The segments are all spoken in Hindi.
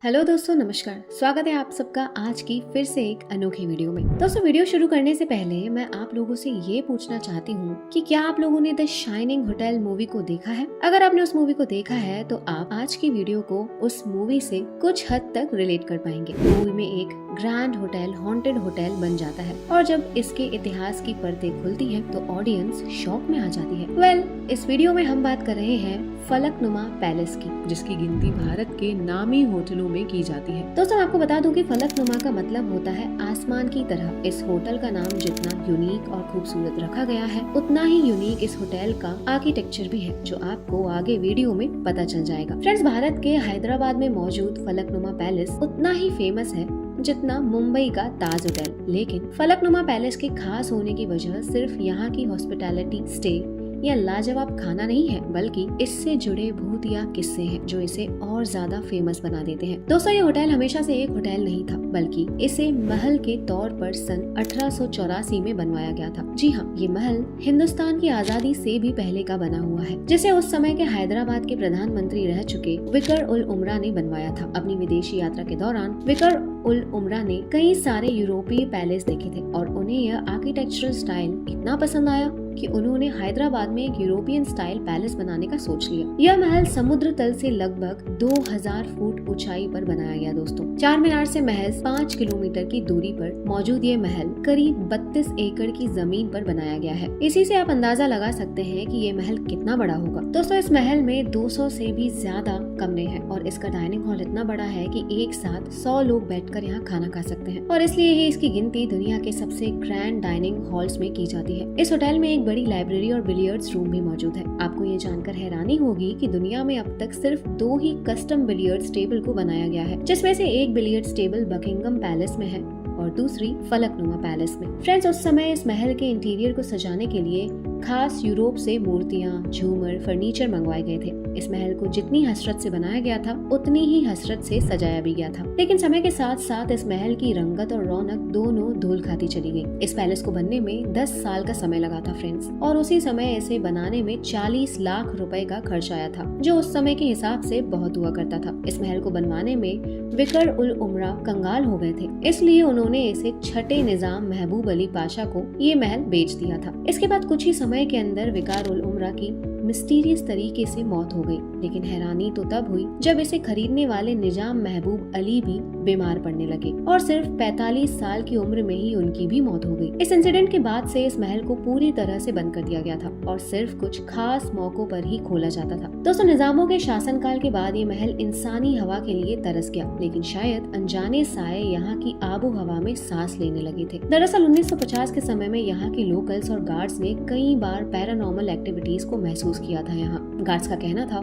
हेलो दोस्तों, नमस्कार। स्वागत है आप सबका आज की फिर से एक अनोखी वीडियो में। दोस्तों, वीडियो शुरू करने से पहले मैं आप लोगों से ये पूछना चाहती हूँ कि क्या आप लोगों ने द शाइनिंग होटल मूवी को देखा है? अगर आपने उस मूवी को देखा है तो आप आज की वीडियो को उस मूवी से कुछ हद तक रिलेट कर पाएंगे। मूवी में एक ग्रैंड होटल हॉन्टेड होटल बन जाता है और जब इसके इतिहास की परतें खुलती है तो ऑडियंस शॉक में आ जाती है। इस वीडियो में हम बात कर रहे हैं फलकनुमा पैलेस की, जिसकी गिनती भारत के नामी होटलों में की जाती है। दोस्तों, आपको बता दूं कि फलकनुमा का मतलब होता है आसमान की तरह। इस होटल का नाम जितना यूनिक और खूबसूरत रखा गया है, उतना ही यूनिक इस होटल का आर्किटेक्चर भी है, जो आपको आगे वीडियो में पता चल जाएगा। फ्रेंड्स, भारत के हैदराबाद में मौजूद फलकनुमा पैलेस उतना ही फेमस है जितना मुंबई का ताज होटल। लेकिन फलकनुमा पैलेस के खास होने की वजह सिर्फ यहाँ की हॉस्पिटैलिटी, स्टे या लाजवाब खाना नहीं है, बल्कि इससे जुड़े भूत या किस्से हैं जो इसे और ज्यादा फेमस बना देते हैं। दोस्तों, ये होटल हमेशा से एक होटल नहीं था, बल्कि इसे महल के तौर पर सन 1884 में बनवाया गया था। जी हाँ, ये महल हिंदुस्तान की आजादी से भी पहले का बना हुआ है, जिसे उस समय के हैदराबाद के प्रधानमंत्री रह चुके विकर उल उमरा ने बनवाया था। अपनी विदेशी यात्रा के दौरान विकर उल उमरा ने कई सारे यूरोपीय पैलेस देखे थे और उन्हें यह आर्किटेक्चरल स्टाइल इतना पसंद आया कि उन्होंने हैदराबाद में एक यूरोपियन स्टाइल पैलेस बनाने का सोच लिया। यह महल समुद्र तल से लगभग 2000 फुट ऊंचाई पर बनाया गया। दोस्तों, चार मीनार से महज 5 किलोमीटर की दूरी पर मौजूद ये महल करीब 32 एकड़ की जमीन पर बनाया गया है। इसी से आप अंदाजा लगा सकते हैं कि ये महल कितना बड़ा होगा। दोस्तों, इस महल में 200 से भी ज्यादा कमरे हैं और इसका डाइनिंग हॉल इतना बड़ा है कि एक साथ 100 लोग बैठकर यहाँ खाना खा सकते हैं और इसलिए ही इसकी गिनती दुनिया के सबसे ग्रैंड डाइनिंग हॉल्स में की जाती है। इस होटल में एक बड़ी लाइब्रेरी और बिलियर्ड्स रूम भी मौजूद है। आपको ये जानकर हैरानी होगी कि दुनिया में अब तक सिर्फ 2 ही कस्टम बिलियर्ड्स टेबल को बनाया गया है, जिसमें से एक बिलियर्ड्स टेबल बकिंगम पैलेस में है और दूसरी फलकनुमा पैलेस में। फ्रेंड्स, उस समय इस महल के इंटीरियर को सजाने के लिए खास यूरोप से मूर्तियां, झूमर, फर्नीचर मंगवाए गए थे। इस महल को जितनी हसरत से बनाया गया था, उतनी ही हसरत से सजाया भी गया था। लेकिन समय के साथ साथ इस महल की रंगत और रौनक दोनों धूल खाती चली गई। इस पैलेस को बनने में 10 साल का समय लगा था फ्रेंड्स, और उसी समय इसे बनाने में 40 लाख रुपए का खर्च आया था, जो उस समय के हिसाब से बहुत हुआ करता था। इस महल को बनवाने में विकर उल उमरा कंगाल हो गए थे, इसलिए उन्होंने इसे छठे निजाम महबूब अली पाशा को ये महल बेच दिया था। इसके बाद कुछ ही समय के अंदर विकार उल उमरा की मिस्टीरियस तरीके से मौत हो गई। लेकिन हैरानी तो तब हुई जब इसे खरीदने वाले निजाम महबूब अली भी बीमार पड़ने लगे और सिर्फ 45 साल की उम्र में ही उनकी भी मौत हो गई। इस इंसिडेंट के बाद से इस महल को पूरी तरह से बंद कर दिया गया था और सिर्फ कुछ खास मौकों पर ही खोला जाता था। दोस्तों, निजामों के शासनकाल के बाद ये महल इंसानी हवा के लिए तरस गया, लेकिन शायद अनजाने साए यहाँ की आबो हवा में सांस लेने लगे थे। दरअसल 1950 के समय में यहाँ के लोकल्स और गार्ड्स ने कई बार पैरानॉर्मल एक्टिविटीज को महसूस किया था। यहाँ गार्ड्स का कहना था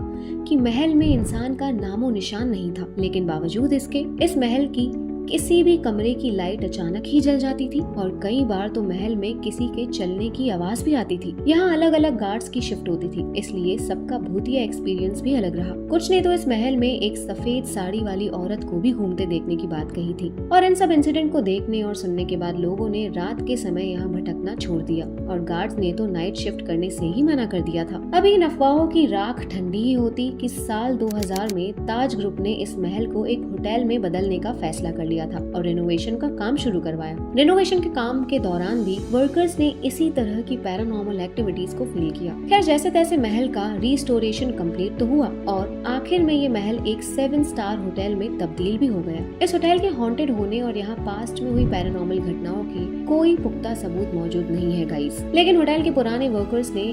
कि महल में इंसान का नामो निशान नहीं था, लेकिन बावजूद इसके इस महल की किसी भी कमरे की लाइट अचानक ही जल जाती थी और कई बार तो महल में किसी के चलने की आवाज भी आती थी। यहाँ अलग अलग गार्ड्स की शिफ्ट होती थी, इसलिए सबका भूतिया एक्सपीरियंस भी अलग रहा। कुछ ने तो इस महल में एक सफेद साड़ी वाली औरत को भी घूमते देखने की बात कही थी। और इन सब इंसिडेंट को देखने और सुनने के बाद लोगों ने रात के समय यहाँ भटकना छोड़ दिया और गार्ड्स ने तो नाइट शिफ्ट करने से ही मना कर दिया था। अभी इन अफवाहों की राख ठंडी ही होती कि साल 2000 में ताज ग्रुप ने इस महल को एक होटल में बदलने का फैसला कर लिया था और रेनोवेशन का काम शुरू करवाया। रेनोवेशन के काम के दौरान भी वर्कर्स ने इसी तरह की पैरानॉर्मल एक्टिविटीज को फील किया। खैर, जैसे तैसे महल का रिस्टोरेशन कंप्लीट तो हुआ और आखिर में ये महल एक 7 स्टार होटल में तब्दील भी हो गया। इस होटल के हॉन्टेड होने और यहाँ पास्ट में हुई पैरानॉर्मल घटनाओं की कोई पुख्ता सबूत मौजूद नहीं है गाइस, लेकिन होटल के पुराने वर्कर्स ने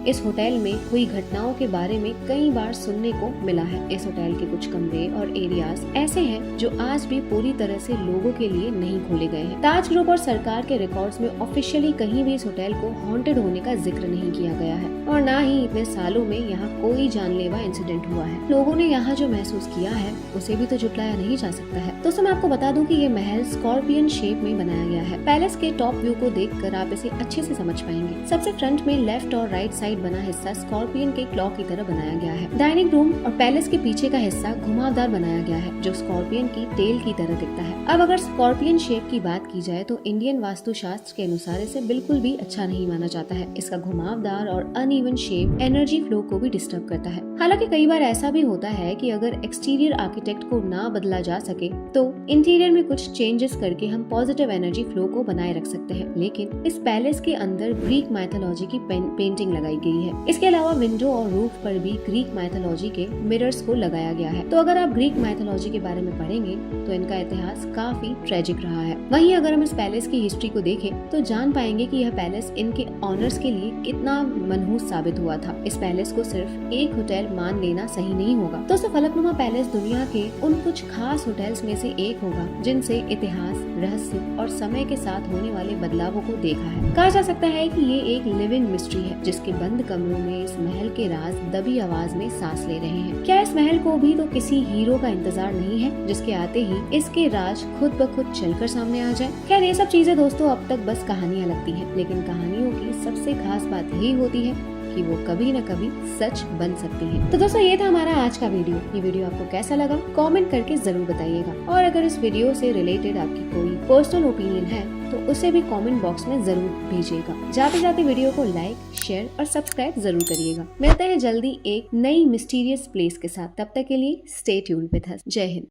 इस होटल में हुई घटनाओं के बारे में कई बार सुनने को मिला है। इस होटल के कुछ कमरे और एरियाज ऐसे हैं जो आज भी पूरी तरह से लोगों के लिए नहीं खोले गए हैं। ताज ग्रुप और सरकार के रिकॉर्ड्स में ऑफिशियली कहीं भी इस होटल को हॉन्टेड होने का जिक्र नहीं किया गया है और ना ही इतने सालों में यहाँ कोई जानलेवा इंसिडेंट हुआ है। लोगों ने यहाँ जो महसूस किया है उसे भी तो जुटलाया नहीं जा सकता है। दोस्तों, मैं आपको बता दूं कि ये महल स्कॉर्पियन शेप में बनाया गया है। पैलेस के टॉप व्यू को देखकर आप इसे अच्छे से समझ पाएंगे। सबसे फ्रंट में लेफ्ट और राइट साइड बना हिस्सा हिस्सा स्कॉर्पियन के क्लॉ की तरह बनाया गया है। डाइनिंग रूम और पैलेस के पीछे का हिस्सा घुमावदार बनाया गया है जो स्कॉर्पियन की टेल की तरह दिखता है। अब अगर स्कॉर्पियन शेप की बात की जाए तो इंडियन वास्तुशास्त्र के अनुसार इसे बिल्कुल भी अच्छा नहीं माना जाता है। इसका घुमावदार और अनइवन शेप एनर्जी फ्लो को भी डिस्टर्ब करता है। हालांकि कई बार ऐसा भी होता है कि अगर एक्सटीरियर आर्किटेक्ट को ना बदला जा सके तो इंटीरियर में कुछ चेंजेस करके हम पॉजिटिव एनर्जी फ्लो को बनाए रख सकते हैं। लेकिन इस पैलेस के अंदर ग्रीक माइथोलॉजी की पेंटिंग लगाई गई है। इसके अलावा विंडो और रूफ पर भी ग्रीक माइथोलॉजी के मिरर्स को लगाया गया है। तो अगर आप ग्रीक माइथोलॉजी के बारे में पढ़ेंगे तो इनका इतिहास काफी ट्रेजिक रहा है। वहीं अगर हम इस पैलेस की हिस्ट्री को देखें तो जान पाएंगे कि यह पैलेस इनके ऑनर्स के लिए कितना मनहूस साबित हुआ था। इस पैलेस को सिर्फ एक होटल मान लेना सही नहीं होगा। दोस्तों, फलकनुमा पैलेस दुनिया के उन कुछ खास होटल्स में से एक होगा जिनसे इतिहास, रहस्य और समय के साथ होने वाले बदलावों को देखा है। कहा जा सकता है कि ये एक लिविंग मिस्ट्री है जिसके बंद कमरों में इस महल के राज दबी आवाज में सांस ले रहे हैं। क्या इस महल को भी तो किसी हीरो का इंतजार नहीं है जिसके आते ही इसके राज खुद ब खुद चलकर सामने आ जाए? खैर, ये सब चीजें दोस्तों अब तक बस कहानियां लगती हैं, लेकिन कहानियों की सबसे खास बात यही होती है कि वो कभी न कभी सच बन सकती है। तो दोस्तों, ये था हमारा आज का वीडियो। ये वीडियो आपको कैसा लगा कमेंट करके जरूर बताइएगा। और अगर इस वीडियो से रिलेटेड आपकी कोई पर्सनल ओपिनियन है तो उसे भी कमेंट बॉक्स में जरूर भेजिएगा। जाते जाते वीडियो को लाइक, शेयर और सब्सक्राइब जरूर करिएगा। मिलते हैं जल्दी एक नई मिस्टीरियस प्लेस के साथ। तब तक के लिए स्टे ट्यून्ड विद अस। जय हिंद।